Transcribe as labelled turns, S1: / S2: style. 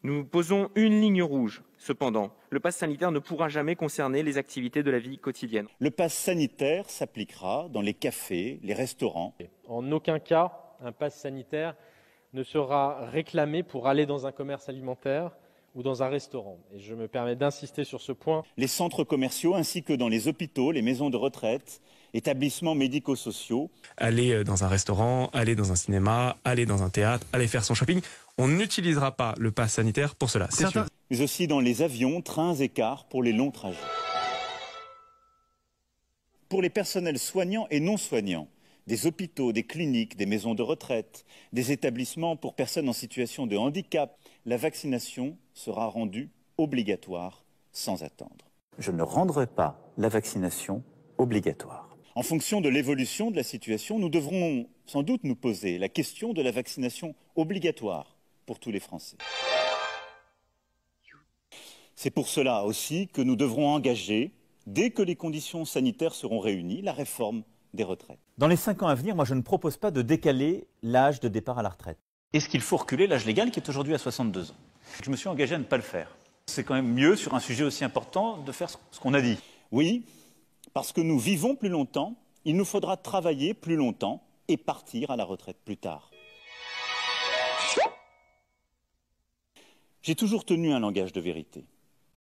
S1: Nous posons une ligne rouge. Cependant, le pass sanitaire ne pourra jamais concerner les activités de la vie quotidienne.
S2: Le pass sanitaire s'appliquera dans les cafés, les restaurants.
S3: En aucun cas, un pass sanitaire ne sera réclamé pour aller dans un commerce alimentaire ou dans un restaurant. Et je me permets d'insister sur ce point.
S2: Les centres commerciaux ainsi que dans les hôpitaux, les maisons de retraite, établissements médico-sociaux.
S4: Aller dans un restaurant, aller dans un cinéma, aller dans un théâtre, aller faire son shopping. On n'utilisera pas le pass sanitaire pour cela, c'est sûr.
S2: Mais aussi dans les avions, trains et cars pour les longs trajets. Pour les personnels soignants et non soignants, des hôpitaux, des cliniques, des maisons de retraite, des établissements pour personnes en situation de handicap, la vaccination sera rendue obligatoire sans attendre.
S5: Je ne rendrai pas la vaccination obligatoire.
S2: En fonction de l'évolution de la situation, nous devrons sans doute nous poser la question de la vaccination obligatoire pour tous les Français. C'est pour cela aussi que nous devrons engager, dès que les conditions sanitaires seront réunies, la réforme des retraites.
S5: Dans les 5 ans à venir, moi je ne propose pas de décaler l'âge de départ à la retraite.
S6: Est-ce qu'il faut reculer l'âge légal qui est aujourd'hui à 62 ans? Je me suis engagé à ne pas le faire. C'est quand même mieux, sur un sujet aussi important, de faire ce qu'on a dit.
S2: Oui, parce que nous vivons plus longtemps, il nous faudra travailler plus longtemps et partir à la retraite plus tard. J'ai toujours tenu un langage de vérité.